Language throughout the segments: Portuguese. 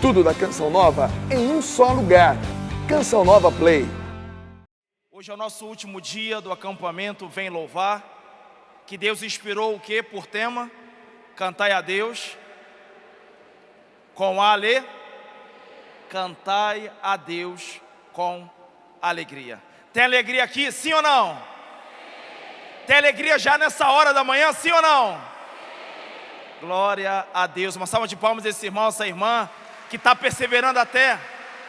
Tudo da Canção Nova em um só lugar. Canção Nova Play. Hoje é o nosso último dia do acampamento Vem Louvar, que Deus inspirou o que por tema? Cantai a Deus com Cantai a Deus com alegria. Tem alegria aqui, sim ou não? Tem alegria já nessa hora da manhã, sim ou não? Glória a Deus. Uma salva de palmas a esse irmão, essa irmã que está perseverando até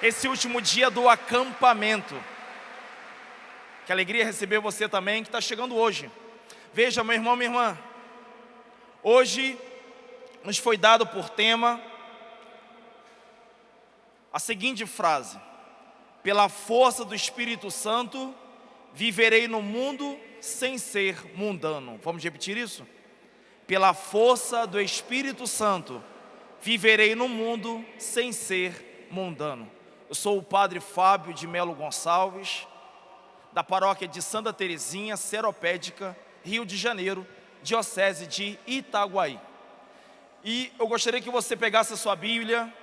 esse último dia do acampamento. Que alegria receber você também, que está chegando hoje. Veja, meu irmão, minha irmã, hoje nos foi dado por tema a seguinte frase: pela força do Espírito Santo, viverei no mundo sem ser mundano. Vamos repetir isso? Pela força do Espírito Santo, viverei no mundo sem ser mundano. Eu sou o padre Fábio de Melo Gonçalves, da paróquia de Santa Terezinha, Seropédica, Rio de Janeiro, diocese de Itaguaí. E eu gostaria que você pegasse a sua Bíblia,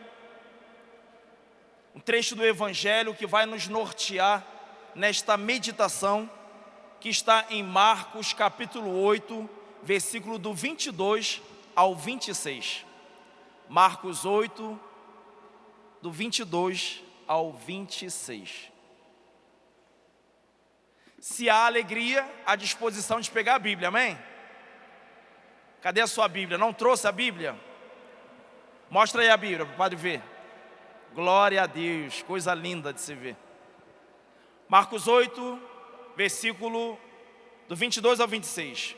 um trecho do Evangelho que vai nos nortear nesta meditação, que está em Marcos capítulo 8, versículo do 22 ao 26. Marcos 8, do 22 ao 26. Se há alegria, há disposição de pegar a Bíblia, amém? Cadê a sua Bíblia? Não trouxe a Bíblia? Mostra aí a Bíblia para o padre ver. Glória a Deus, coisa linda de se ver. Marcos 8, versículo do 22 ao 26.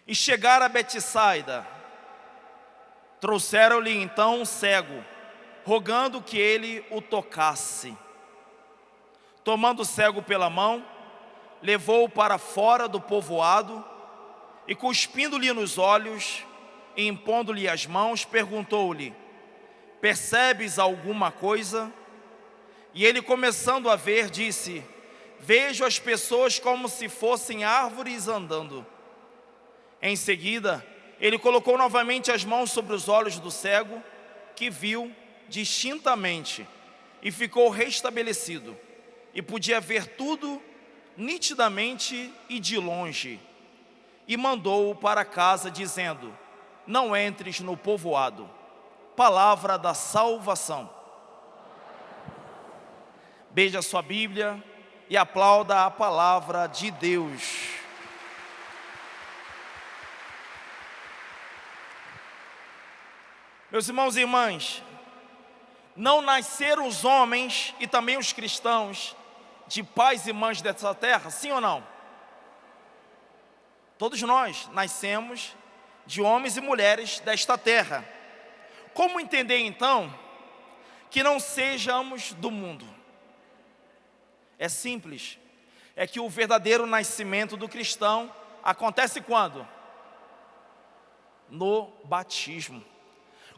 E chegaram a Betsaida, trouxeram-lhe então um cego, rogando que ele o tocasse. Tomando o cego pela mão, levou-o para fora do povoado e, cuspindo-lhe nos olhos e impondo-lhe as mãos, perguntou-lhe: percebes alguma coisa? E ele, começando a ver, disse: vejo as pessoas como se fossem árvores andando. Em seguida, ele colocou novamente as mãos sobre os olhos do cego, que viu distintamente e ficou restabelecido, e podia ver tudo nitidamente e de longe. E mandou-o para casa, dizendo: não entres no povoado. Palavra da salvação. Beije a sua Bíblia e aplauda a palavra de Deus. Meus irmãos e irmãs, não nasceram os homens e também os cristãos de pais e mães dessa terra, sim ou não? Todos nós nascemos de homens e mulheres desta terra. Como entender então que não sejamos do mundo? É simples, é que o verdadeiro nascimento do cristão acontece quando? No batismo.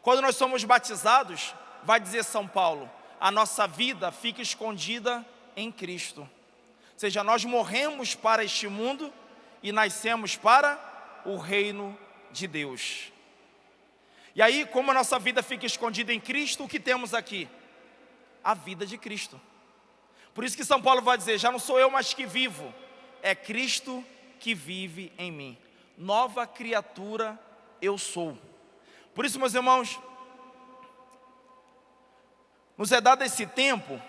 Quando nós somos batizados, vai dizer São Paulo, a nossa vida fica escondida em Cristo. Ou seja, nós morremos para este mundo e nascemos para o reino de Deus. E aí, como a nossa vida fica escondida em Cristo, o que temos aqui? A vida de Cristo. Por isso que São Paulo vai dizer: já não sou eu mais que vivo, é Cristo que vive em mim. Nova criatura eu sou. Por isso, meus irmãos, nos é dado esse tempo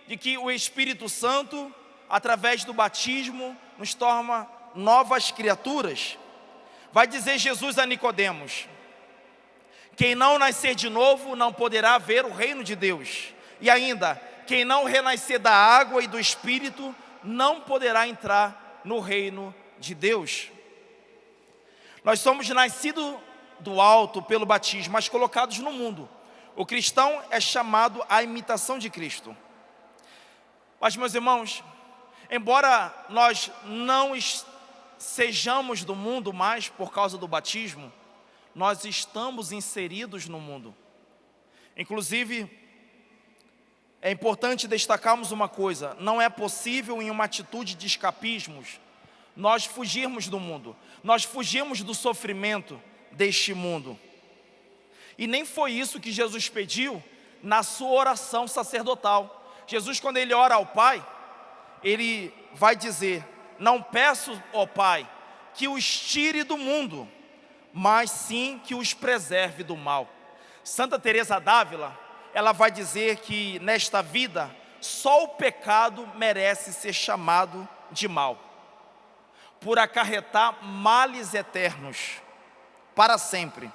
de que o Espírito Santo, através do batismo, nos torna novas criaturas. Vai dizer Jesus a Nicodemos: quem não nascer de novo não poderá ver o reino de Deus. E ainda, quem não renascer da água e do Espírito não poderá entrar no reino de Deus. Nós somos nascidos do alto pelo batismo, mas colocados no mundo. O cristão é chamado à imitação de Cristo. Mas, meus irmãos, embora nós não sejamos do mundo mais por causa do batismo, nós estamos inseridos no mundo. Inclusive, é importante destacarmos uma coisa: não é possível, em uma atitude de escapismos, nós fugirmos do mundo, nós fugirmos do sofrimento deste mundo. E nem foi isso que Jesus pediu na sua oração sacerdotal. Jesus, quando ele ora ao Pai, ele vai dizer: não peço, ó Pai, que os tire do mundo, mas sim que os preserve do mal. Santa Teresa d'Ávila, ela vai dizer que nesta vida, só o pecado merece ser chamado de mal, por acarretar males eternos, para sempre.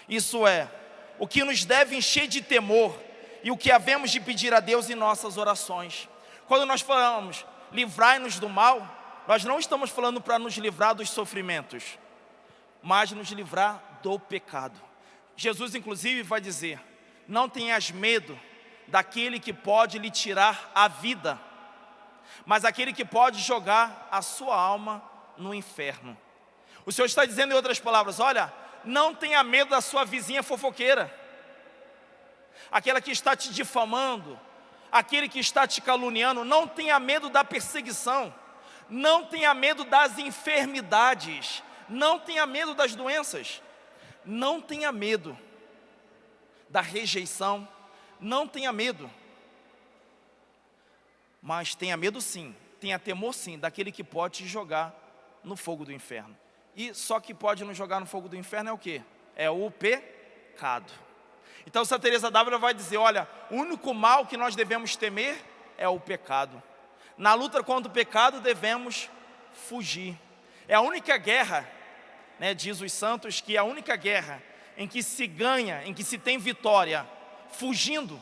Isso é, o que nos deve encher de temor e o que havemos de pedir a Deus em nossas orações. Quando nós falamos, livrai-nos do mal, nós não estamos falando para nos livrar dos sofrimentos, mas nos livrar do pecado. Jesus inclusive vai dizer: não tenhas medo daquele que pode lhe tirar a vida, mas aquele que pode jogar a sua alma no inferno. O Senhor está dizendo em outras palavras: olha, não tenha medo da sua vizinha fofoqueira, aquela que está te difamando, aquele que está te caluniando. Não tenha medo da perseguição, não tenha medo das enfermidades, não tenha medo das doenças, não tenha medo da rejeição, não tenha medo, mas tenha medo sim, tenha temor sim, daquele que pode te jogar no fogo do inferno. E só que pode nos jogar no fogo do inferno é o quê? É o pecado. Então Santa Teresa d'Ávila vai dizer: olha, o único mal que nós devemos temer é o pecado. Na luta contra o pecado devemos fugir. É a única guerra, né, diz os santos, que é a única guerra em que se ganha, em que se tem vitória fugindo,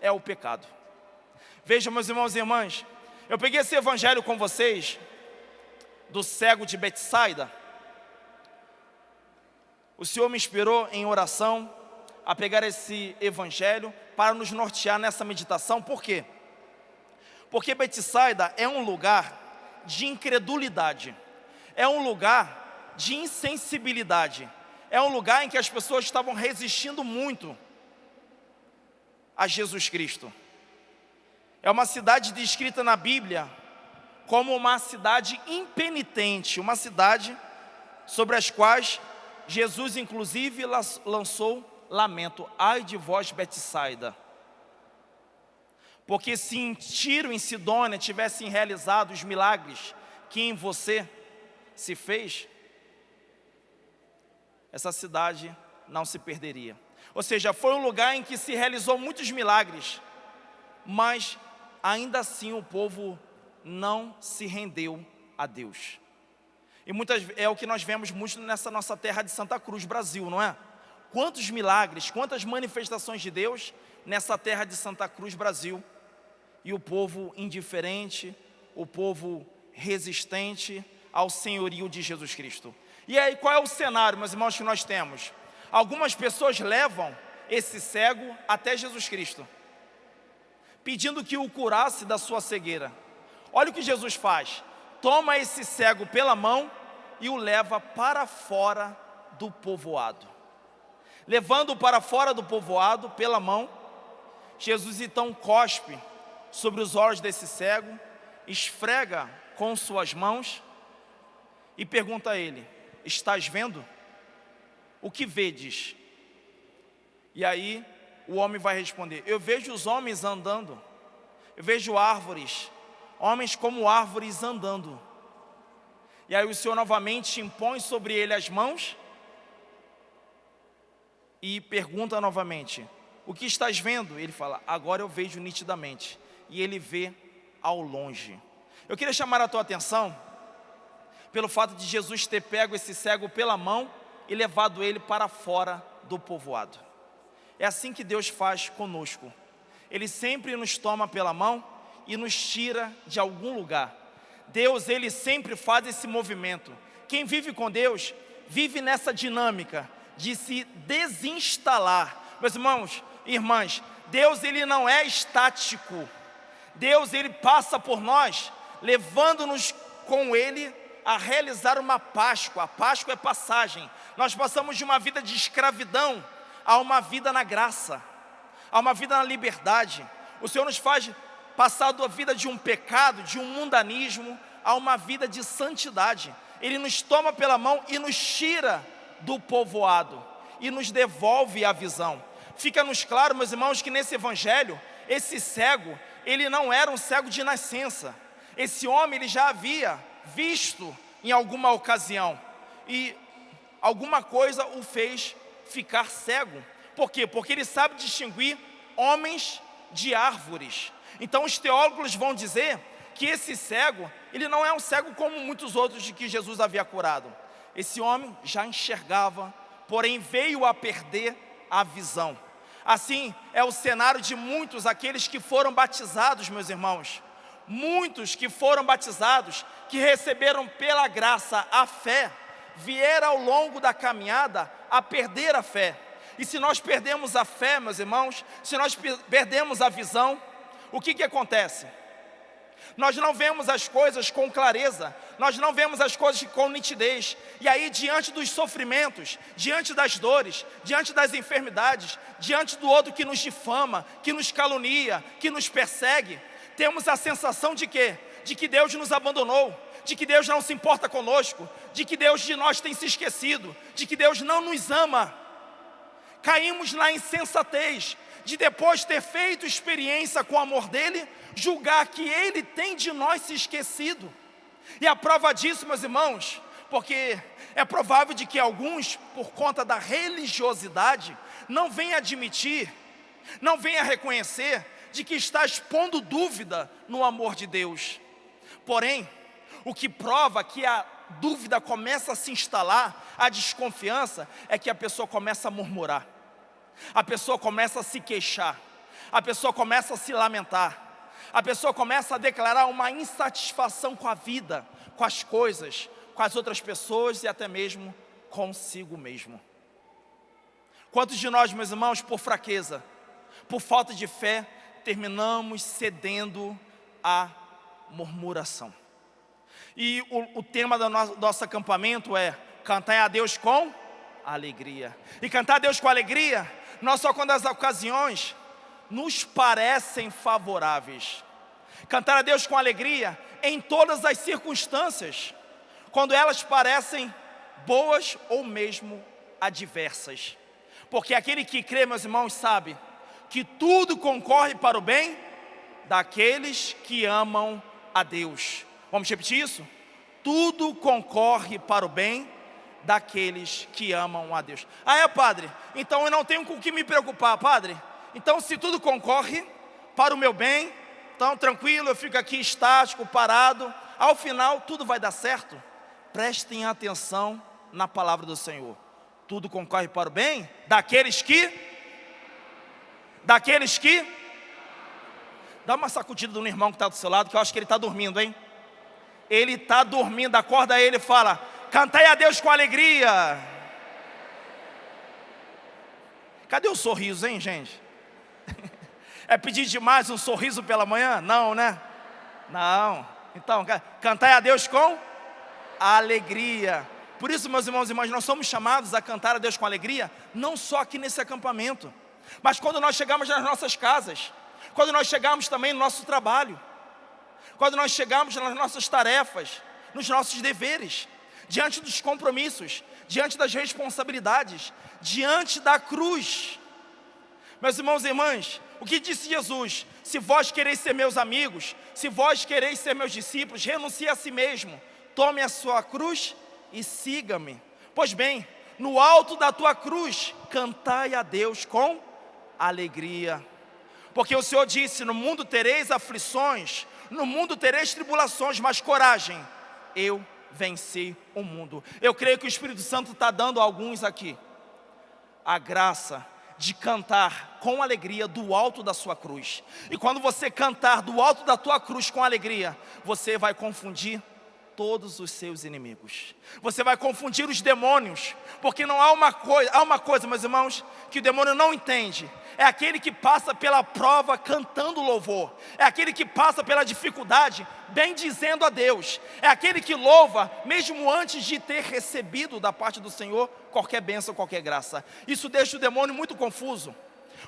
é o pecado. Vejam, meus irmãos e irmãs, eu peguei esse evangelho com vocês, do cego de Betsaida. O Senhor me inspirou em oração a pegar esse evangelho para nos nortear nessa meditação. Por quê? Porque Betsaida é um lugar de incredulidade, é um lugar de insensibilidade, é um lugar em que as pessoas estavam resistindo muito a Jesus Cristo. É uma cidade descrita na Bíblia como uma cidade impenitente, uma cidade sobre as quais Jesus inclusive lançou lamento: ai de vós, Betsaida, porque se em Tiro e em Sidônia tivessem realizado os milagres que em você se fez, essa cidade não se perderia. Ou seja, foi um lugar em que se realizou muitos milagres, mas ainda assim o povo não se rendeu a Deus. E é o que nós vemos muito nessa nossa terra de Santa Cruz, Brasil, não é? Quantos milagres, quantas manifestações de Deus nessa terra de Santa Cruz, Brasil, e o povo indiferente, o povo resistente ao senhorio de Jesus Cristo. E aí, qual é o cenário, meus irmãos, que nós temos? Algumas pessoas levam esse cego até Jesus Cristo, pedindo que o curasse da sua cegueira. Olha o que Jesus faz: toma esse cego pela mão e o leva para fora do povoado. Levando-o para fora do povoado pela mão, Jesus então cospe sobre os olhos desse cego, esfrega com suas mãos e pergunta a ele: estás vendo? O que vedes? E aí o homem vai responder: eu vejo os homens andando, eu vejo árvores, homens como árvores andando. E aí o Senhor novamente impõe sobre ele as mãos e pergunta novamente: o que estás vendo? Ele fala: agora eu vejo nitidamente. E ele vê ao longe. Eu queria chamar a tua atenção pelo fato de Jesus ter pego esse cego pela mão e levado ele para fora do povoado. É assim que Deus faz conosco. Ele sempre nos toma pela mão e nos tira de algum lugar. Deus, ele sempre faz esse movimento. Quem vive com Deus, vive nessa dinâmica de se desinstalar. Meus irmãos e irmãs, Deus, ele não é estático. Deus, ele passa por nós, levando-nos com ele a realizar uma Páscoa. A Páscoa é passagem. Nós passamos de uma vida de escravidão a uma vida na graça, a uma vida na liberdade. O Senhor nos faz passar da vida de um pecado, de um mundanismo, a uma vida de santidade. Ele nos toma pela mão e nos tira do povoado e nos devolve a visão. Fica-nos claro, meus irmãos, que nesse evangelho, esse cego, ele não era um cego de nascença. Esse homem, ele já havia visto em alguma ocasião, e alguma coisa o fez ficar cego. Por quê? Porque ele sabe distinguir homens de árvores. Então os teólogos vão dizer que esse cego, ele não é um cego como muitos outros de que Jesus havia curado. Esse homem já enxergava, porém veio a perder a visão. Assim é o cenário de muitos, aqueles que foram batizados, meus irmãos. Muitos que foram batizados, que receberam pela graça a fé, vieram ao longo da caminhada a perder a fé. E se nós perdemos a fé, meus irmãos, se nós perdemos a visão, o que acontece? Nós não vemos as coisas com clareza, nós não vemos as coisas com nitidez. E aí, diante dos sofrimentos, diante das dores, diante das enfermidades, diante do outro que nos difama, que nos calunia, que nos persegue, temos a sensação de quê? De que Deus nos abandonou, de que Deus não se importa conosco, de que Deus de nós tem se esquecido, de que Deus não nos ama. Caímos na insensatez de, depois de ter feito experiência com o amor dele, julgar que ele tem de nós se esquecido. E a prova disso, meus irmãos, porque é provável de que alguns, por conta da religiosidade, não venham admitir, não venham reconhecer de que está expondo dúvida no amor de Deus. Porém, o que prova que a dúvida começa a se instalar, a desconfiança, é que a pessoa começa a murmurar, a pessoa começa a se queixar, a pessoa começa a se lamentar, a pessoa começa a declarar uma insatisfação com a vida, com as coisas, com as outras pessoas e até mesmo consigo mesmo. Quantos de nós, meus irmãos, por fraqueza, por falta de fé, terminamos cedendo à murmuração? E o tema do nosso acampamento é cantar a Deus com alegria. E cantar a Deus com alegria, não só quando as ocasiões nos parecem favoráveis. Cantar a Deus com alegria em todas as circunstâncias, quando elas parecem boas ou mesmo adversas. Porque aquele que crê, meus irmãos, sabe que tudo concorre para o bem daqueles que amam a Deus. Vamos repetir isso? Tudo concorre para o bem daqueles que amam a Deus. Ah, é, padre? Então eu não tenho com o que me preocupar, padre. Então, se tudo concorre para o meu bem, então tranquilo, eu fico aqui estático, parado. Ao final, tudo vai dar certo. Prestem atenção na palavra do Senhor. Tudo concorre para o bem daqueles que... Dá uma sacudida no irmão que está do seu lado, que eu acho que ele está dormindo, hein? Ele está dormindo, acorda ele e fala: cantai a Deus com alegria. Cadê o sorriso, hein, gente? É pedir demais um sorriso pela manhã? Não, né? Não. Então, cantai a Deus com alegria. Por isso, meus irmãos e irmãs, nós somos chamados a cantar a Deus com alegria, não só aqui nesse acampamento, mas quando nós chegamos nas nossas casas, quando nós chegamos também no nosso trabalho, quando nós chegamos nas nossas tarefas, nos nossos deveres, diante dos compromissos, diante das responsabilidades, diante da cruz. Meus irmãos e irmãs, o que disse Jesus? Se vós quereis ser meus amigos, se vós quereis ser meus discípulos, renuncie a si mesmo, tome a sua cruz e siga-me. Pois bem, no alto da tua cruz, cantai a Deus com alegria. Porque o Senhor disse: no mundo tereis aflições, no mundo tereis tribulações, mas coragem, eu venci o mundo. Eu creio que o Espírito Santo está dando a alguns aqui a graça de cantar com alegria do alto da sua cruz. E quando você cantar do alto da tua cruz com alegria, você vai confundir todos os seus inimigos. Você vai confundir os demônios, porque não há uma coisa, meus irmãos, que o demônio não entende. É aquele que passa pela prova cantando louvor. É aquele que passa pela dificuldade bendizendo a Deus. É aquele que louva mesmo antes de ter recebido da parte do Senhor qualquer bênção, qualquer graça. Isso deixa o demônio muito confuso,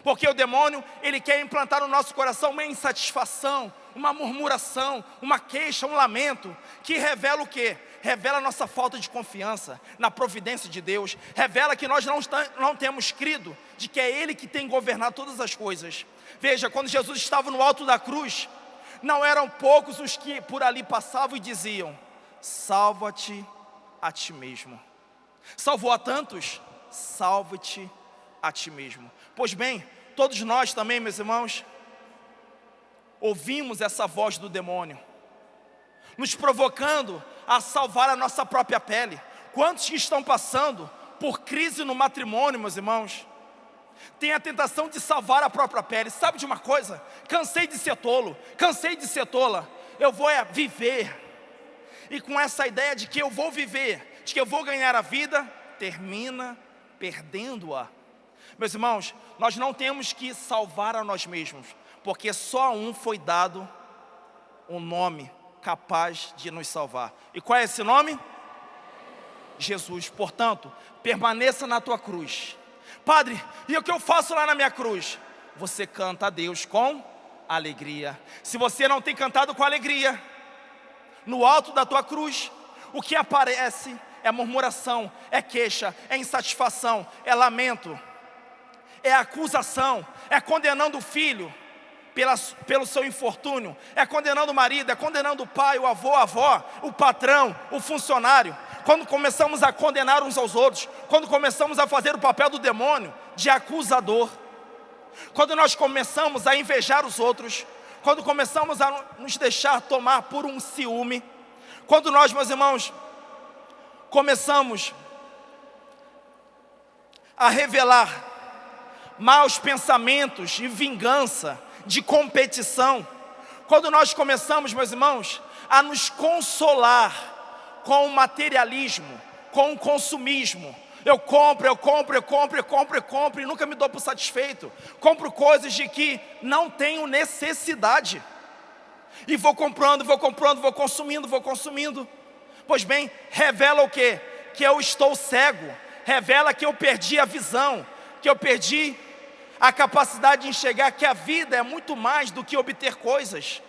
porque o demônio, ele quer implantar no nosso coração uma insatisfação, uma murmuração, uma queixa, um lamento, que revela o quê? Revela a nossa falta de confiança na providência de Deus, revela que nós não temos crido de que é Ele que tem governado todas as coisas. Veja, quando Jesus estava no alto da cruz, não eram poucos os que por ali passavam e diziam: salva-te a ti mesmo. Salvou a tantos, salva-te a ti mesmo. Pois bem, todos nós também, meus irmãos, ouvimos essa voz do demônio, nos provocando a salvar a nossa própria pele. Quantos que estão passando por crise no matrimônio, meus irmãos, tem a tentação de salvar a própria pele. Sabe de uma coisa? Cansei de ser tolo, cansei de ser tola, eu vou viver. E com essa ideia de que eu vou viver, de que eu vou ganhar a vida, termina perdendo-a. Meus irmãos, nós não temos que salvar a nós mesmos, porque só a um foi dado um nome capaz de nos salvar. E qual é esse nome? Jesus. Portanto, permaneça na tua cruz. Padre, e o que eu faço lá na minha cruz? Você canta a Deus com alegria. Se você não tem cantado com alegria, no alto da tua cruz, o que aparece é murmuração, é queixa, é insatisfação, é lamento, é acusação, é condenando o filho pelo seu infortúnio, é condenando o marido, é condenando o pai, o avô, a avó, o patrão, o funcionário. Quando começamos a condenar uns aos outros, quando começamos a fazer o papel do demônio, de acusador, quando nós começamos a invejar os outros, quando começamos a nos deixar tomar por um ciúme, quando nós, meus irmãos, começamos a revelar maus pensamentos de vingança, de competição, quando nós começamos, meus irmãos, a nos consolar com o materialismo, com o consumismo. Eu compro e nunca me dou por satisfeito. Compro coisas de que não tenho necessidade. E vou comprando, vou consumindo. Pois bem, revela o quê? Que eu estou cego. Revela que eu perdi a visão, que eu perdi a capacidade de enxergar que a vida é muito mais do que obter coisas.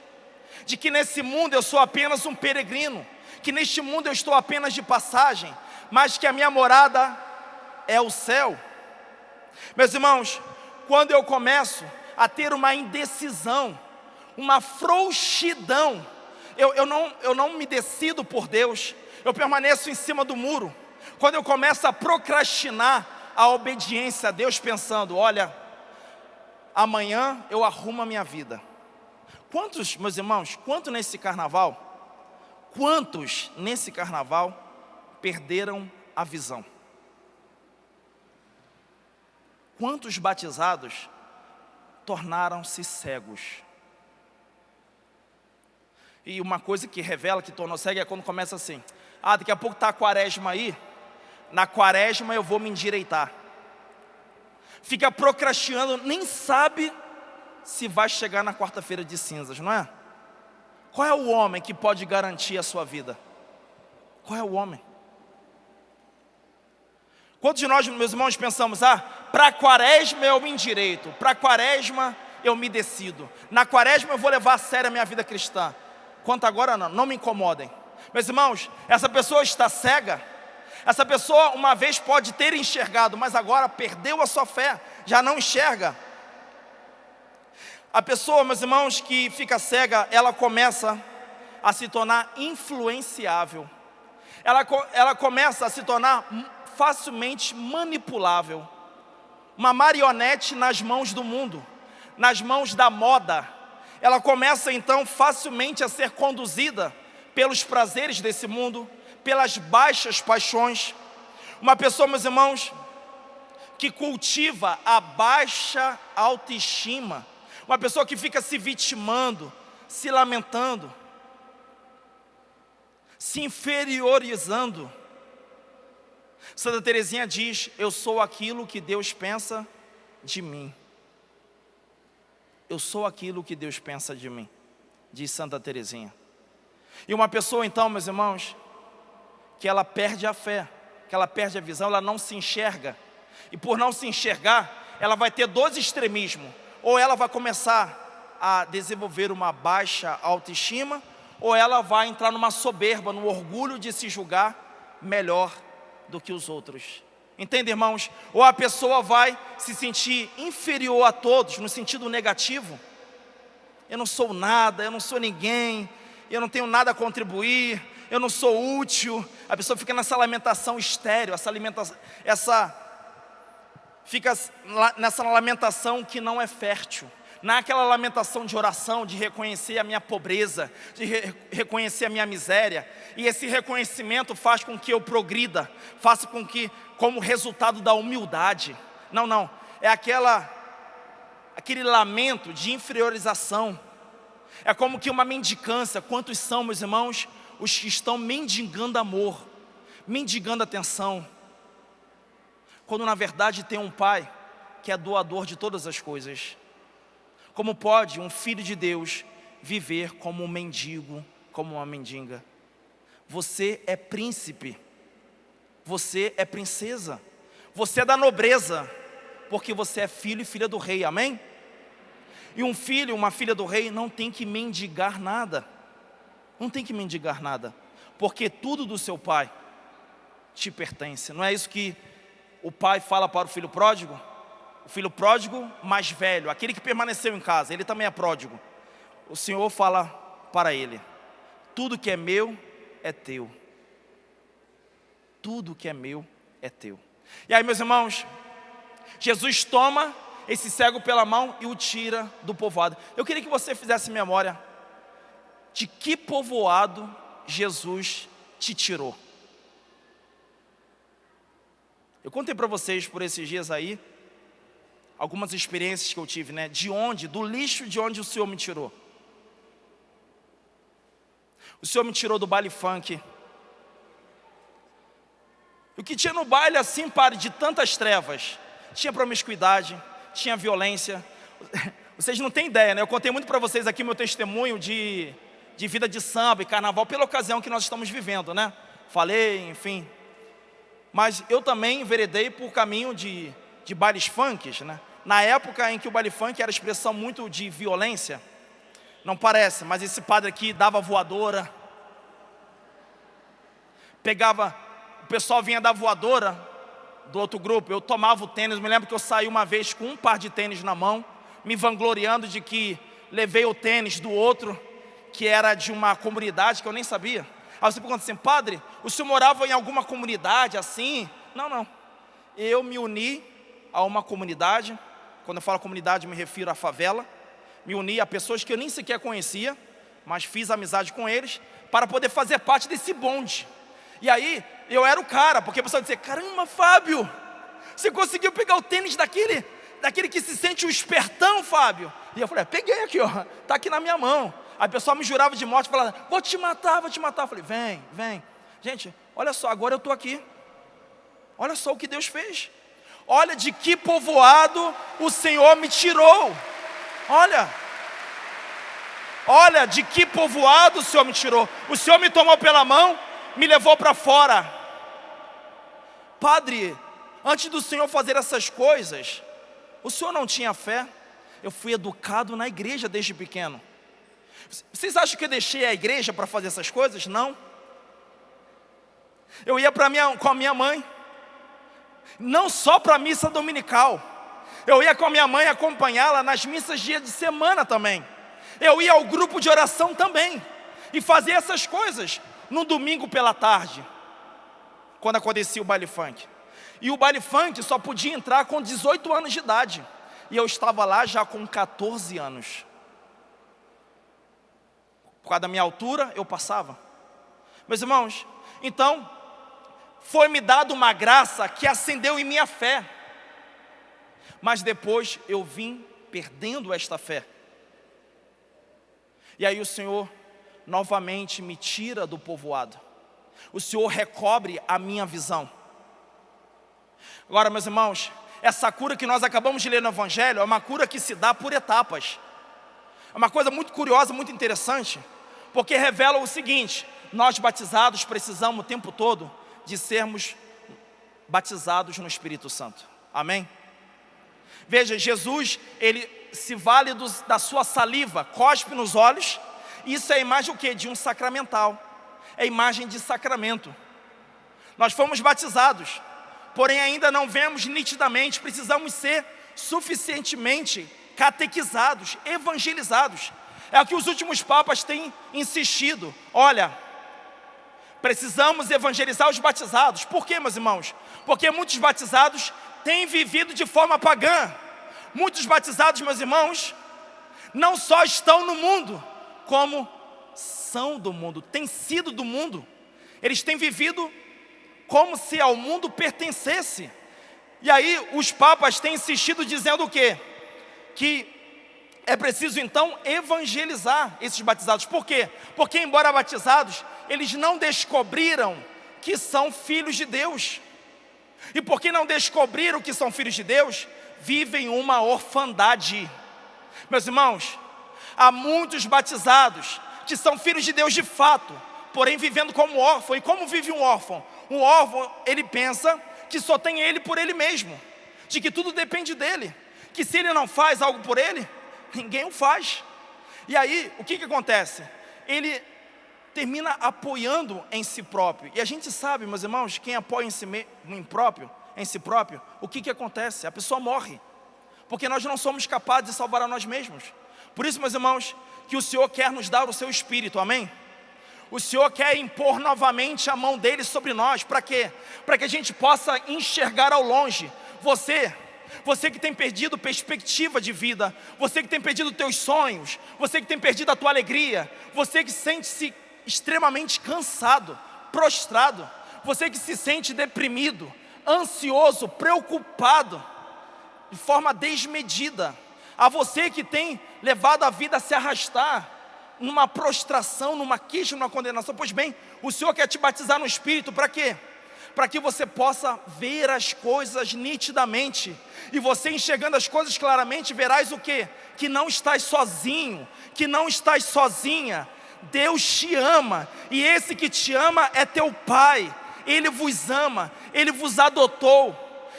De que nesse mundo eu sou apenas um peregrino, que neste mundo eu estou apenas de passagem, mas que a minha morada é o céu. Meus irmãos, quando eu começo a ter uma indecisão, uma frouxidão, eu não me decido por Deus, eu permaneço em cima do muro. Quando eu começo a procrastinar a obediência a Deus, pensando: olha, amanhã eu arrumo a minha vida. Quantos, meus irmãos, quantos nesse carnaval perderam a visão? Quantos batizados tornaram-se cegos? E uma coisa que revela que tornou cego é quando começa assim: daqui a pouco está a quaresma aí, na quaresma eu vou me endireitar. Fica procrastinando, nem sabe se vai chegar na quarta-feira de cinzas, não é? Qual é o homem que pode garantir a sua vida? Qual é o homem? Quantos de nós, meus irmãos, pensamos: para a quaresma eu me endireito, para a quaresma eu me decido, na quaresma eu vou levar a sério a minha vida cristã. Quanto agora não me incomodem. Meus irmãos, essa pessoa está cega. Essa pessoa uma vez pode ter enxergado, mas agora perdeu a sua fé, já não enxerga. A pessoa, meus irmãos, que fica cega, ela começa a se tornar influenciável. Ela começa a se tornar facilmente manipulável. Uma marionete nas mãos do mundo, nas mãos da moda. Ela começa então facilmente a ser conduzida pelos prazeres desse mundo, pelas baixas paixões. Uma pessoa, meus irmãos, que cultiva a baixa autoestima, uma pessoa que fica se vitimando, se lamentando, se inferiorizando. Santa Teresinha diz: eu sou aquilo que Deus pensa de mim. Eu sou aquilo que Deus pensa de mim, diz Santa Teresinha. E uma pessoa então, meus irmãos, que ela perde a fé, que ela perde a visão, ela não se enxerga. E por não se enxergar, ela vai ter dois extremismos. Ou ela vai começar a desenvolver uma baixa autoestima, ou ela vai entrar numa soberba, no orgulho de se julgar melhor do que os outros. Entende, irmãos? Ou a pessoa vai se sentir inferior a todos, no sentido negativo. Eu não sou nada, eu não sou ninguém, eu não tenho nada a contribuir, eu não sou útil. A pessoa fica nessa lamentação estéril, fica nessa lamentação que não é fértil. Naquela lamentação de oração, de reconhecer a minha pobreza, de reconhecer a minha miséria. E esse reconhecimento faz com que eu progrida, faz com que, como resultado da humildade. Não, é aquele lamento de inferiorização. É como que uma mendicância. Quantos são, meus irmãos, os que estão mendigando amor, mendigando atenção, quando na verdade tem um pai que é doador de todas as coisas? Como pode um filho de Deus viver como um mendigo, como uma mendiga? Você é príncipe, você é princesa, você é da nobreza, porque você é filho e filha do rei, amém? E um filho, uma filha do rei não tem que mendigar nada, não tem que mendigar nada, porque tudo do seu pai te pertence. Não é isso que o pai fala para o filho pródigo? O filho pródigo mais velho, aquele que permaneceu em casa, ele também é pródigo. O Senhor fala para ele: tudo que é meu é teu. Tudo que é meu é teu. E aí, meus irmãos, Jesus toma esse cego pela mão e o tira do povoado. Eu queria que você fizesse memória de que povoado Jesus te tirou. Eu contei para vocês por esses dias aí algumas experiências que eu tive, né? Do lixo de onde o Senhor me tirou. O Senhor me tirou do baile funk. O que tinha no baile assim, de tantas trevas? Tinha promiscuidade, tinha violência. Vocês não têm ideia, né? Eu contei muito para vocês aqui meu testemunho de vida de samba e carnaval, pela ocasião que nós estamos vivendo, né? Falei, enfim. Mas eu também enveredei por caminho de bailes funks, né? Na época em que o baile funk era expressão muito de violência, não parece, mas esse padre aqui dava voadora, o pessoal vinha dar voadora do outro grupo, eu tomava o tênis. Me lembro que eu saí uma vez com um par de tênis na mão, me vangloriando de que levei o tênis do outro, que era de uma comunidade que eu nem sabia. Aí você pergunta assim: padre, o senhor morava em alguma comunidade assim? Não, eu me uni a uma comunidade. Quando eu falo comunidade, me refiro à favela. Me uni a pessoas que eu nem sequer conhecia, mas fiz amizade com eles, para poder fazer parte desse bonde. E aí, eu era o cara, porque a pessoa dizia: caramba, Fábio, você conseguiu pegar o tênis daquele que se sente um espertão, Fábio? E eu falei: peguei aqui, ó, tá aqui na minha mão. A pessoa me jurava de morte, falava: vou te matar. Eu falei: vem. Gente, olha só, agora eu estou aqui. Olha só o que Deus fez. Olha de que povoado o Senhor me tirou. Olha de que povoado o Senhor me tirou. O Senhor me tomou pela mão, me levou para fora. Padre, antes do Senhor fazer essas coisas, o Senhor não tinha fé? Eu fui educado na igreja desde pequeno. Vocês acham que eu deixei a igreja para fazer essas coisas? Não. Eu ia com a minha mãe, não só para a missa dominical. Eu ia com a minha mãe acompanhá-la nas missas dia de semana também. Eu ia ao grupo de oração também, e fazia essas coisas no domingo pela tarde, quando acontecia o baile funk. E o baile funk só podia entrar com 18 anos de idade, e eu estava lá já com 14 anos. Por causa da minha altura, eu passava. Meus irmãos, então, foi-me dado uma graça que acendeu em minha fé. Mas depois eu vim perdendo esta fé. E aí o Senhor novamente me tira do povoado. O Senhor recobre a minha visão. Agora, meus irmãos, essa cura que nós acabamos de ler no Evangelho é uma cura que se dá por etapas. É uma coisa muito curiosa, muito interessante, porque revela o seguinte: nós batizados precisamos o tempo todo de sermos batizados no Espírito Santo. Amém? Veja, Jesus, ele se vale da sua saliva, cospe nos olhos. Isso é a imagem o quê? De um sacramental. É a imagem de sacramento. Nós fomos batizados, porém ainda não vemos nitidamente, precisamos ser suficientemente catequizados, evangelizados. É o que os últimos papas têm insistido. Olha, precisamos evangelizar os batizados. Por quê, meus irmãos? Porque muitos batizados têm vivido de forma pagã. Muitos batizados, meus irmãos, não só estão no mundo, como são do mundo, têm sido do mundo. Eles têm vivido como se ao mundo pertencesse. E aí os papas têm insistido dizendo o quê? Que é preciso então evangelizar esses batizados. Por quê? Porque embora batizados, eles não descobriram que são filhos de Deus. E porque não descobriram que são filhos de Deus, vivem uma orfandade. Meus irmãos, há muitos batizados que são filhos de Deus de fato, porém vivendo como órfão. E como vive um órfão? Um órfão, ele pensa que só tem ele por ele mesmo, de que tudo depende dele, que se ele não faz algo por ele, ninguém o faz. E aí, o que acontece? Ele termina apoiando em si próprio. E a gente sabe, meus irmãos, quem apoia em si próprio, o que acontece? A pessoa morre, porque nós não somos capazes de salvar a nós mesmos. Por isso, meus irmãos, que o Senhor quer nos dar o seu Espírito, amém? O Senhor quer impor novamente a mão dele sobre nós. Para quê? Para que a gente possa enxergar ao longe. Você que tem perdido perspectiva de vida, você que tem perdido teus sonhos, você que tem perdido a tua alegria, você que sente-se extremamente cansado, prostrado, você que se sente deprimido, ansioso, preocupado, de forma desmedida, a você que tem levado a vida a se arrastar numa prostração, numa queixa, numa condenação. Pois bem, o Senhor quer te batizar no Espírito. Para quê? Para que você possa ver as coisas nitidamente. E você enxergando as coisas claramente, verás o quê? Que não estás sozinho, que não estás sozinha. Deus te ama, e esse que te ama é teu Pai. Ele vos ama, Ele vos adotou,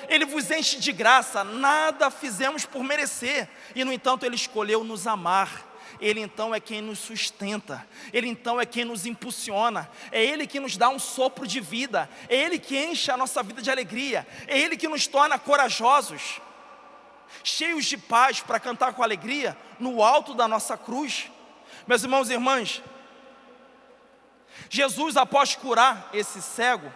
Ele vos enche de graça. Nada fizemos por merecer, e no entanto Ele escolheu nos amar. Ele então é quem nos sustenta, Ele então é quem nos impulsiona, é Ele que nos dá um sopro de vida, é Ele que enche a nossa vida de alegria, é Ele que nos torna corajosos, cheios de paz para cantar com alegria no alto da nossa cruz. Meus irmãos e irmãs, Jesus, após curar esse cego,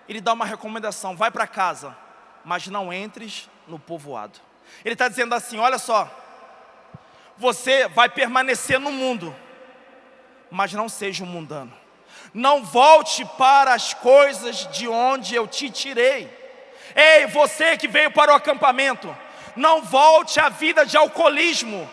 Ele dá uma recomendação: vai para casa, mas não entres no povoado. Ele está dizendo assim: olha só, você vai permanecer no mundo, mas não seja um mundano. Não volte para as coisas de onde eu te tirei. Ei, você que veio para o acampamento, não volte à vida de alcoolismo,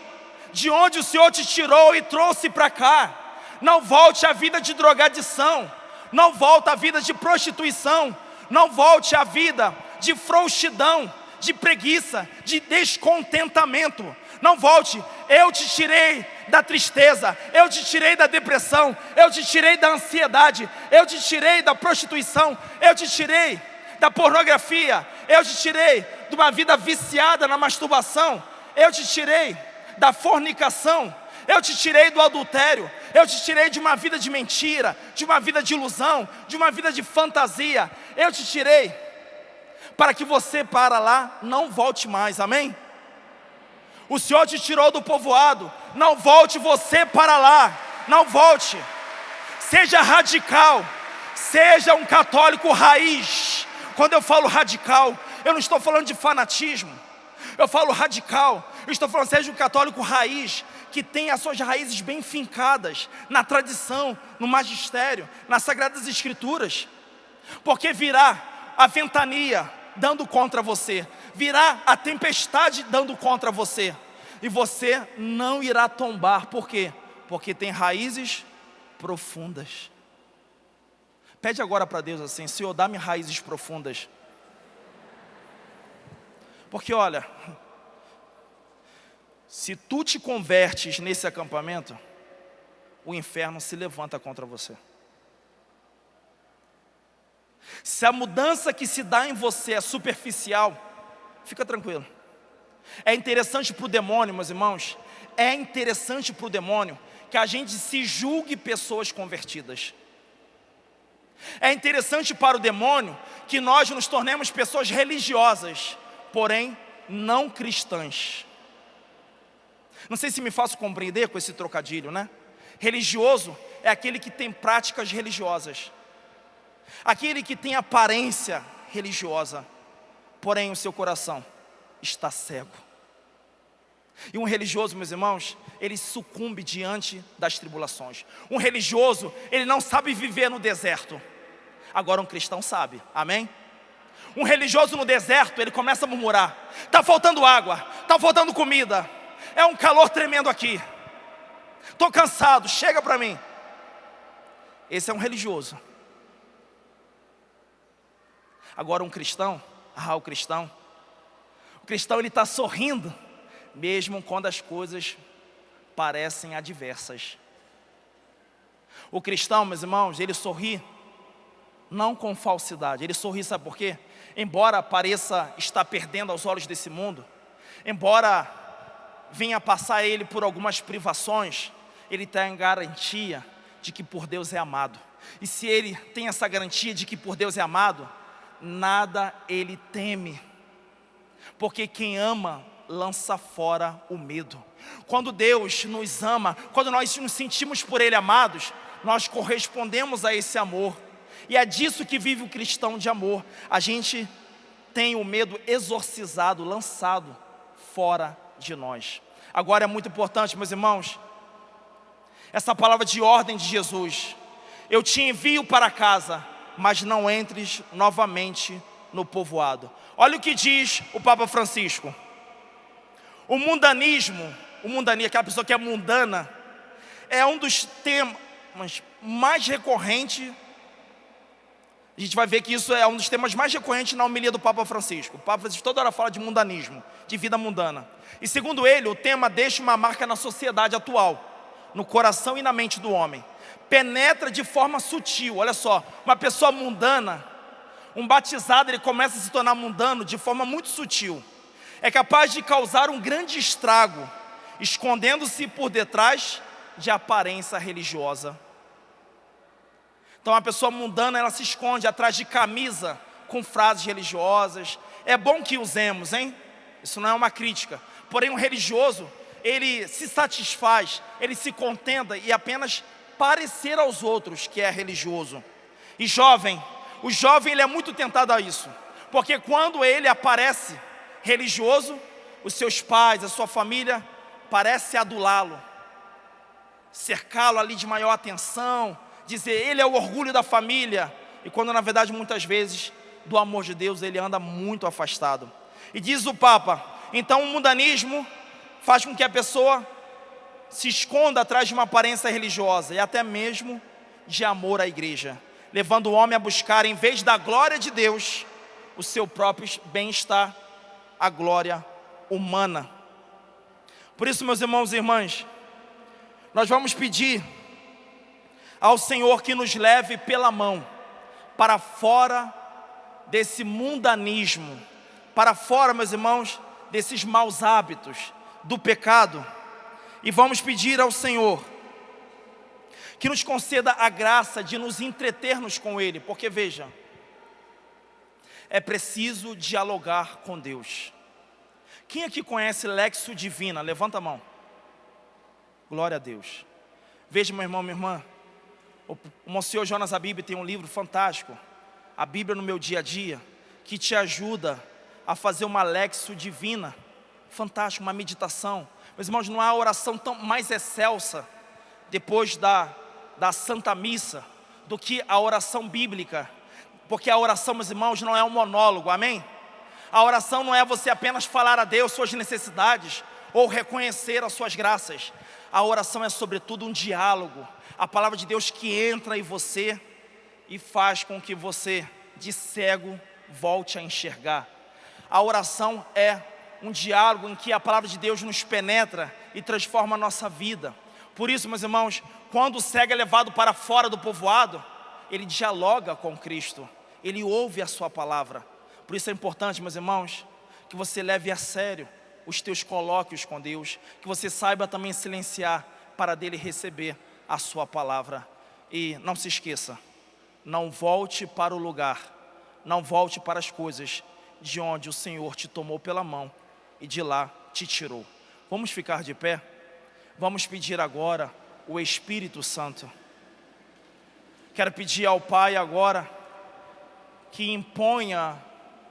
de onde o Senhor te tirou e trouxe para cá. Não volte à vida de drogadição, não volte à vida de prostituição, não volte à vida de frouxidão, de preguiça, de descontentamento. Não volte. Eu te tirei da tristeza, eu te tirei da depressão, eu te tirei da ansiedade, eu te tirei da prostituição, eu te tirei da pornografia, eu te tirei de uma vida viciada na masturbação, eu te tirei da fornicação, eu te tirei do adultério, eu te tirei de uma vida de mentira, de uma vida de ilusão, de uma vida de fantasia. Eu te tirei para que você para lá não volte mais, amém? O Senhor te tirou do povoado, não volte você para lá, não volte. Seja radical, seja um católico raiz. Quando eu falo radical, eu não estou falando de fanatismo, eu falo radical, eu estou falando seja um católico raiz, que tem as suas raízes bem fincadas na tradição, no magistério, nas Sagradas Escrituras. Porque virá a ventania dando contra você, virá a tempestade dando contra você, e você não irá tombar. Por quê? Porque tem raízes profundas. Pede agora para Deus assim: Senhor, dá-me raízes profundas. Porque olha, se tu te convertes nesse acampamento, o inferno se levanta contra você. Se a mudança que se dá em você é superficial, fica tranquilo, É interessante para o demônio, meus irmãos, é interessante para o demônio que a gente se julgue pessoas convertidas. É interessante para o demônio que nós nos tornemos pessoas religiosas, porém não cristãs. Não sei se me faço compreender com esse trocadilho, né? Religioso é aquele que tem práticas religiosas, aquele que tem aparência religiosa, porém o seu coração está cego. E um religioso, meus irmãos, ele sucumbe diante das tribulações. Um religioso, ele não sabe viver no deserto. Agora um cristão sabe, amém? Um religioso no deserto, ele começa a murmurar: está faltando água, está faltando comida, é um calor tremendo aqui, estou cansado, chega para mim. Esse é um religioso. Agora um cristão, o cristão ele está sorrindo, mesmo quando as coisas parecem adversas. O cristão, meus irmãos, ele sorri não com falsidade, ele sorri, sabe por quê? Embora pareça estar perdendo aos olhos desse mundo, embora venha passar ele por algumas privações, ele tem garantia de que por Deus é amado. E se ele tem essa garantia de que por Deus é amado, nada ele teme, porque quem ama lança fora o medo. Quando Deus nos ama, quando nós nos sentimos por Ele amados, nós correspondemos a esse amor. E é disso que vive o cristão de amor. A gente tem o medo exorcizado, lançado fora de nós. Agora é muito importante, meus irmãos, essa palavra de ordem de Jesus: eu te envio para casa, mas não entres novamente no povoado. Olha o que diz o Papa Francisco. O mundanismo, aquela pessoa que é mundana, é um dos temas mais recorrentes. A gente vai ver que isso é um dos temas mais recorrentes na homilia do Papa Francisco. O Papa Francisco toda hora fala de mundanismo, de vida mundana. E segundo ele, o tema deixa uma marca na sociedade atual, no coração e na mente do homem. Penetra de forma sutil. Olha só, uma pessoa mundana, um batizado, ele começa a se tornar mundano de forma muito sutil. É capaz de causar um grande estrago, escondendo-se por detrás de aparência religiosa. Então a pessoa mundana, ela se esconde atrás de camisa com frases religiosas. É bom que usemos, hein? Isso não é uma crítica. Porém um religioso, ele se satisfaz, ele se contenta e apenas parecer aos outros que é religioso. E o jovem ele é muito tentado a isso, porque quando ele aparece religioso, os seus pais, a sua família parece adulá-lo, cercá-lo ali de maior atenção, dizer ele é o orgulho da família, e quando na verdade muitas vezes do amor de Deus ele anda muito afastado. E diz o Papa, então o mundanismo faz com que a pessoa se esconda atrás de uma aparência religiosa e até mesmo de amor à igreja, levando o homem a buscar, em vez da glória de Deus, o seu próprio bem-estar, a glória humana. Por isso, meus irmãos e irmãs, nós vamos pedir ao Senhor que nos leve pela mão para fora desse mundanismo, para fora, meus irmãos, desses maus hábitos, do pecado. E vamos pedir ao Senhor que nos conceda a graça de nos entretermos com Ele, porque veja, é preciso dialogar com Deus. Quem aqui conhece Lexio Divina? Levanta a mão. Glória a Deus. Veja, meu irmão, minha irmã, o Monsenhor Jonas Abib tem um livro fantástico, a Bíblia no meu dia a dia, que te ajuda a fazer uma Lexio Divina, fantástico, uma meditação. Meus irmãos, não há oração tão mais excelsa depois da Santa Missa do que a oração bíblica, porque a oração, meus irmãos, não é um monólogo, amém? A oração não é você apenas falar a Deus suas necessidades ou reconhecer as suas graças. A oração é sobretudo um diálogo, a palavra de Deus que entra em você e faz com que você, de cego, volte a enxergar. A oração é um diálogo em que a palavra de Deus nos penetra e transforma a nossa vida. Por isso, meus irmãos, quando o cego é levado para fora do povoado, ele dialoga com Cristo, ele ouve a sua palavra. Por isso é importante, meus irmãos, que você leve a sério os teus colóquios com Deus, que você saiba também silenciar para dele receber a sua palavra. E não se esqueça, não volte para o lugar, não volte para as coisas de onde o Senhor te tomou pela mão e de lá te tirou. Vamos ficar de pé? Vamos pedir agora o Espírito Santo. Quero pedir ao Pai agora que imponha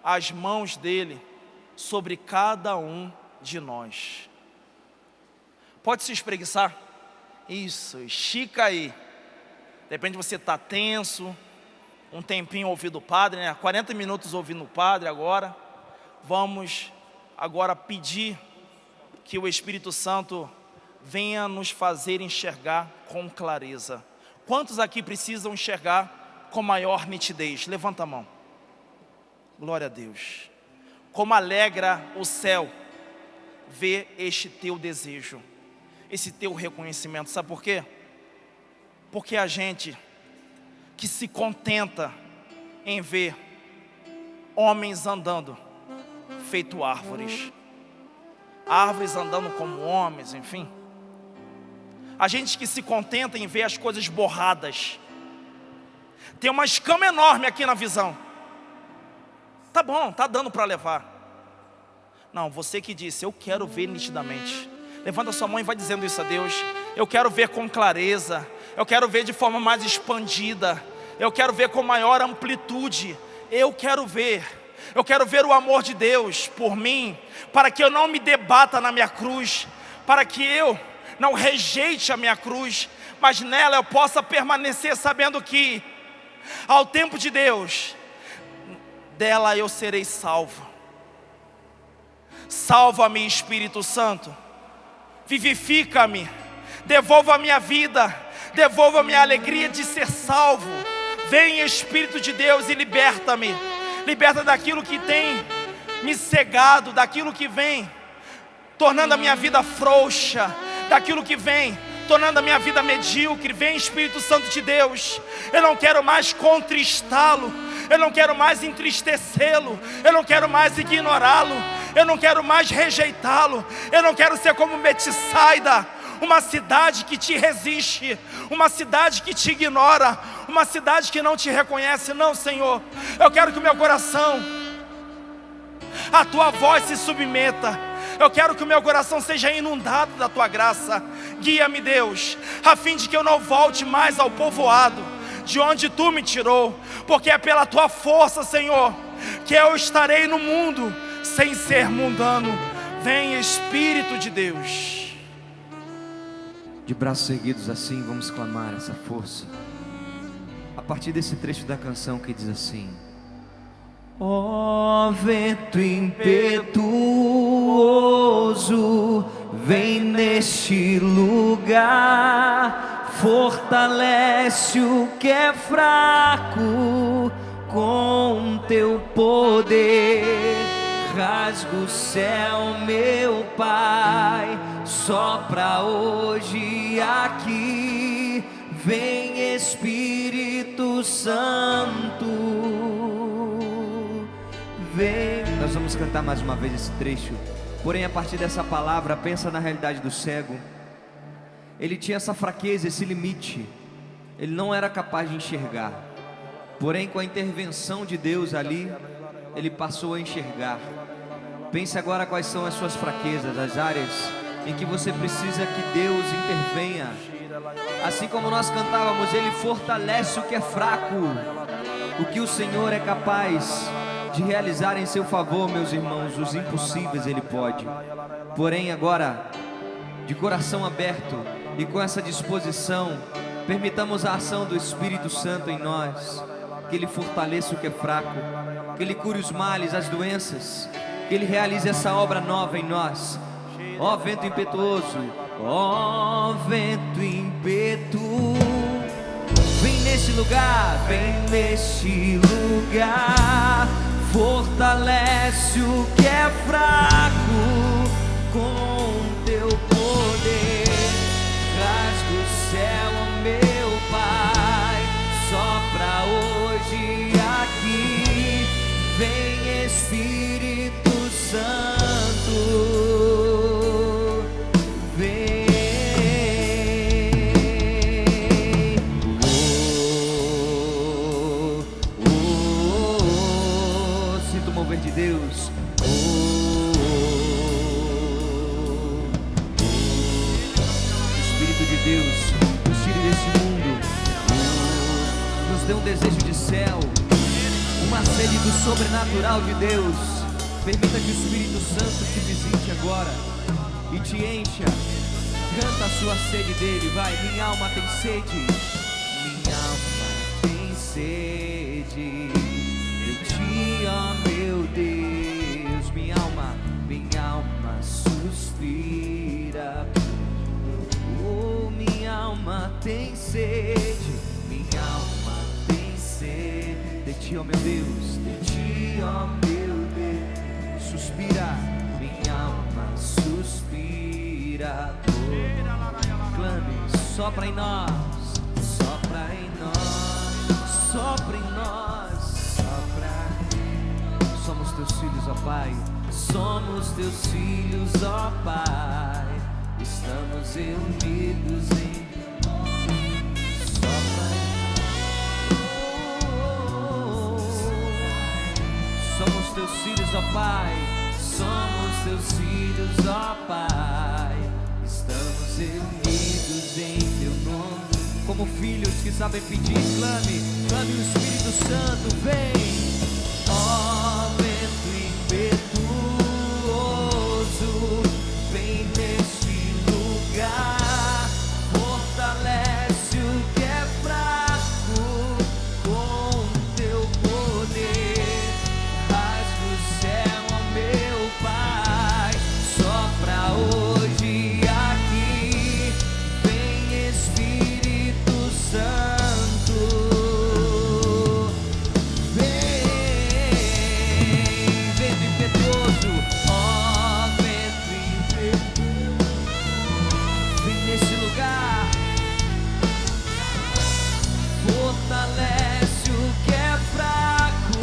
as mãos dele sobre cada um de nós. Pode se espreguiçar? Isso, estica aí. De repente você está tenso, um tempinho ouvindo o Padre, né? 40 minutos ouvindo o Padre agora. Vamos agora pedir que o Espírito Santo venha nos fazer enxergar com clareza. Quantos aqui precisam enxergar com maior nitidez? Levanta a mão. Glória a Deus. Como alegra o céu ver este teu desejo, esse teu reconhecimento. Sabe por quê? Porque a gente que se contenta em ver homens andando feito árvores, árvores andando como homens, enfim. A gente que se contenta em ver as coisas borradas. Tem uma escama enorme aqui na visão. Tá bom, tá dando para levar. Não, você que disse, eu quero ver nitidamente. Levanta sua mão e vai dizendo isso a Deus. Eu quero ver com clareza. Eu quero ver de forma mais expandida. Eu quero ver com maior amplitude. Eu quero ver o amor de Deus por mim, para que eu não me debata na minha cruz, para que eu não rejeite a minha cruz, mas nela eu possa permanecer sabendo que, ao tempo de Deus, dela eu serei salvo. Salva-me, Espírito Santo, vivifica-me, devolva a minha vida, devolva a minha alegria de ser salvo. Vem, Espírito de Deus, e liberta-me. Liberta daquilo que tem me cegado, daquilo que vem tornando a minha vida frouxa, daquilo que vem tornando a minha vida medíocre. Vem, Espírito Santo de Deus. Eu não quero mais contristá-lo, eu não quero mais entristecê-lo, eu não quero mais ignorá-lo, eu não quero mais rejeitá-lo. Eu não quero ser como Betsaida, uma cidade que te resiste, uma cidade que te ignora, uma cidade que não te reconhece. Não, Senhor, eu quero que o meu coração, a tua voz se submeta. Eu quero que o meu coração seja inundado da tua graça. Guia-me, Deus, a fim de que eu não volte mais ao povoado de onde tu me tirou, porque é pela tua força, Senhor, que eu estarei no mundo sem ser mundano. Vem, Espírito de Deus. De braços erguidos assim, vamos clamar essa força, a partir desse trecho da canção que diz assim: ó vento impetuoso, vem neste lugar, fortalece o que é fraco com teu poder. Rasga o céu, meu Pai, sopra hoje aqui. Vem, Espírito Santo, vem. Nós vamos cantar mais uma vez esse trecho. Porém, a partir dessa palavra, pensa na realidade do cego. Ele tinha essa fraqueza, esse limite. Ele não era capaz de enxergar. Porém, com a intervenção de Deus ali, ele passou a enxergar. Pense agora quais são as suas fraquezas, as áreas em que você precisa que Deus intervenha. Assim como nós cantávamos, Ele fortalece o que é fraco. O que o Senhor é capaz de realizar em seu favor, meus irmãos, os impossíveis Ele pode. Porém agora, de coração aberto e com essa disposição, permitamos a ação do Espírito Santo em nós. Que Ele fortaleça o que é fraco, que Ele cure os males, as doenças, que Ele realize essa obra nova em nós. Ó vento impetuoso, ó vento impetuoso, vem neste lugar, vem neste lugar, fortalece o que é fraco com teu poder. Rasga o céu, meu Pai, sopra hoje aqui. Vem, Espírito Santo. do mover de Deus. Espírito de Deus, nos tire desse mundo, nos dê um desejo de céu, uma sede do sobrenatural de Deus. Permita que o Espírito Santo te visite agora e te encha. Canta a sua sede dele, vai. Minha alma tem sede, minha alma tem sede de ti, ó meu Deus. Minha alma suspira. Oh, minha alma tem sede, minha alma tem sede de ti, ó meu Deus, de ti, ó meu Deus. Suspira, minha alma suspira. Clame, sopra em nós, sopra em nós, sopra em nós, sopra. Somos teus filhos, ó Pai, somos teus filhos, ó Pai. Estamos reunidos em sopra em nós. Somos teus filhos, ó Pai, somos teus filhos, ó Pai. Estamos reunidos em teu nome. Como filhos que sabem pedir, clame, clame o Espírito Santo, vem. Ó vento impetuoso, vem neste lugar, fortalece o que é fraco com teu poder. Rasga o céu, ó meu Pai, sopra hoje aqui, vem Espírito Santo, vem, vento impetuoso, ó vento impetuoso, vem nesse lugar, fortalece o que é fraco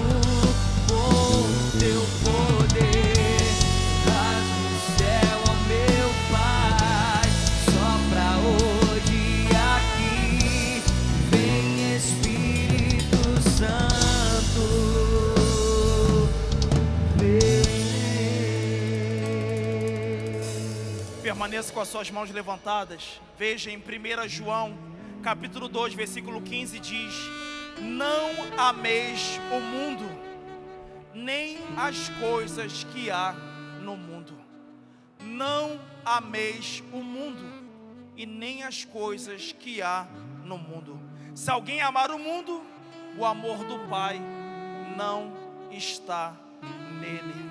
com teu poder. Rasga o céu, ó meu Pai, sopra hoje aqui, vem Espírito Santo, vem. Permaneça com as suas mãos levantadas. Veja em 1 João, capítulo 2, versículo 15, diz: não ameis o mundo, nem as coisas que há no mundo. Não ameis o mundo e nem as coisas que há no mundo. Se alguém amar o mundo, o amor do Pai não está nele.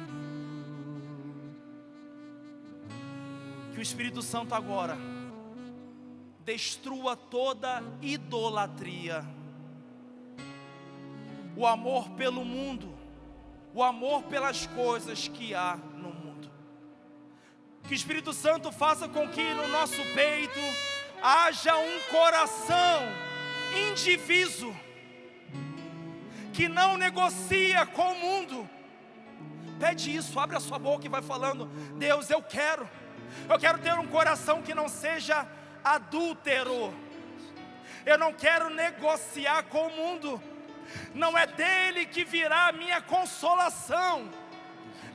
Que o Espírito Santo agora destrua toda idolatria, o amor pelo mundo, o amor pelas coisas que há no mundo. Que o Espírito Santo faça com que no nosso peito haja um coração indiviso, que não negocia com o mundo. Pede isso, abre a sua boca e vai falando: Deus, eu quero ter um coração que não seja adúltero. Eu não quero negociar com o mundo. Não é dele que virá a minha consolação,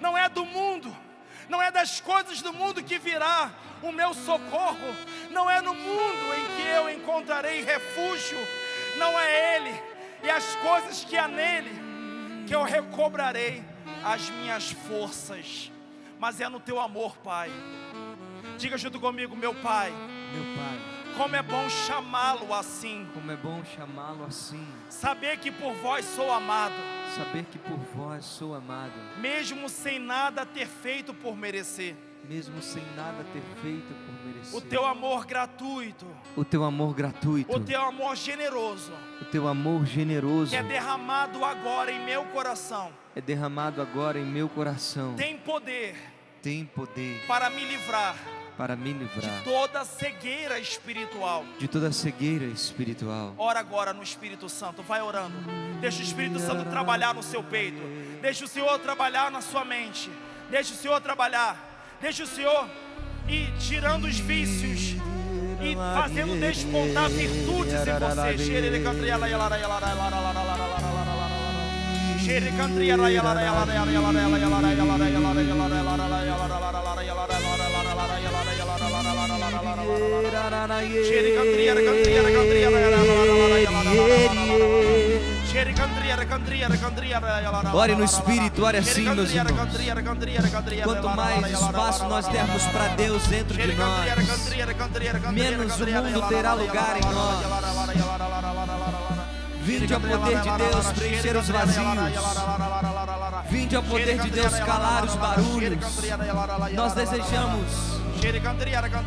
não é do mundo, não é das coisas do mundo que virá o meu socorro, não é no mundo em que eu encontrarei refúgio, não é ele e as coisas que há nele que eu recobrarei as minhas forças, mas é no teu amor, Pai. Diga junto comigo: meu Pai, Meu Pai, como é bom chamá-lo assim, como é bom chamá-lo assim, saber que por vós sou amado, saber que por vós sou amado, mesmo sem nada ter feito por merecer. mesmo sem nada ter feito por merecer. O teu amor gratuito, O teu amor gratuito, o teu amor generoso, o teu amor generoso que é derramado agora em meu coração, é derramado agora em meu coração. tem poder Tem poder para me livrar para me livrar toda cegueira espiritual. de toda cegueira espiritual. Ora agora no Espírito Santo, vai orando. Deixa o Espírito Santo trabalhar no seu peito. Deixa o Senhor trabalhar na sua mente. Deixa o Senhor trabalhar. Deixa o Senhor ir tirando os vícios e fazendo despontar virtudes em você. Ore no Espírito, ore assim, meus irmãos. Quanto mais espaço nós dermos para Deus dentro de nós, menos o mundo terá lugar em nós. Vinde ao poder de Deus preencher os vazios. Vinde ao poder de Deus calar os barulhos. Nós desejamos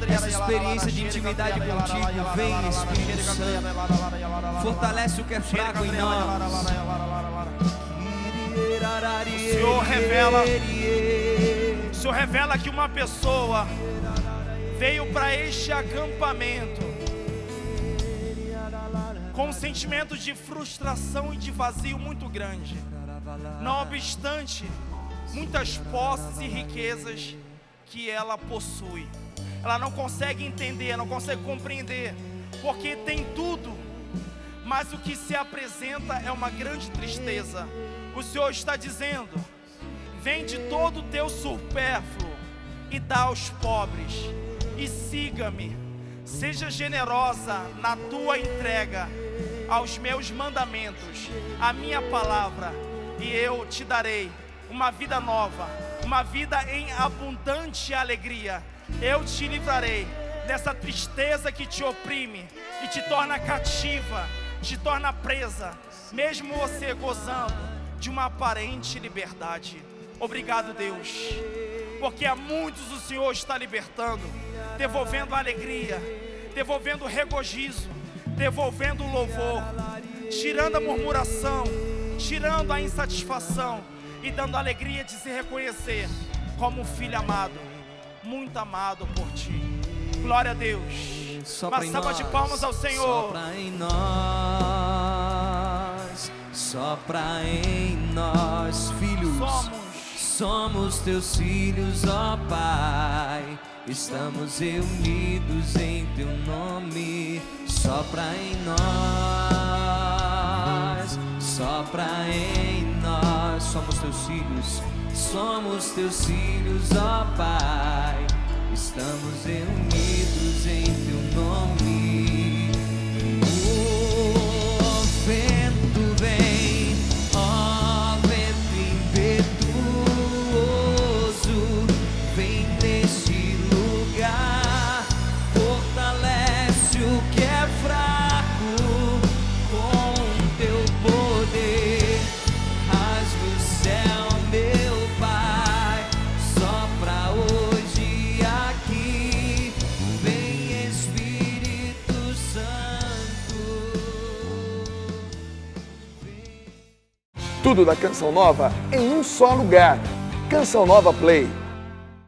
essa experiência de intimidade contigo. Vem, Espírito Santo, fortalece o que é fraco em nós. O Senhor revela que uma pessoa veio para este acampamento com um sentimento de frustração e de vazio muito grande. Não obstante muitas posses e riquezas que ela possui, ela não consegue entender, não consegue compreender, porque tem tudo, mas o que se apresenta é uma grande tristeza. O Senhor está dizendo: vende todo o teu supérfluo e dá aos pobres, e siga-me. Seja generosa na tua entrega aos meus mandamentos, a minha palavra, e eu te darei uma vida nova, uma vida em abundante alegria. Eu te livrarei dessa tristeza que te oprime e te torna cativa, te torna presa, mesmo você gozando de uma aparente liberdade. Obrigado, Deus, porque a muitos o Senhor está libertando, devolvendo a alegria, devolvendo o regozijo, devolvendo o louvor, tirando a murmuração, tirando a insatisfação e dando a alegria de se reconhecer como um filho amado, muito amado por ti. Glória a Deus. Uma salva de palmas ao Senhor. Sopra em nós, sopra em nós, filhos. Somos teus filhos, ó Pai. Estamos reunidos em teu nome. Sopra em nós, sopra em nós. Somos teus filhos, ó Pai. Estamos reunidos em teu nome. O vento vem, ó vento impetuoso, vem neste lugar, fortalece o que é fraco com teu poder. Rasga o céu, meu Pai, sopra hoje aqui, vem Espírito Santo. Tudo da Canção Nova em um só lugar. Canção Nova Play.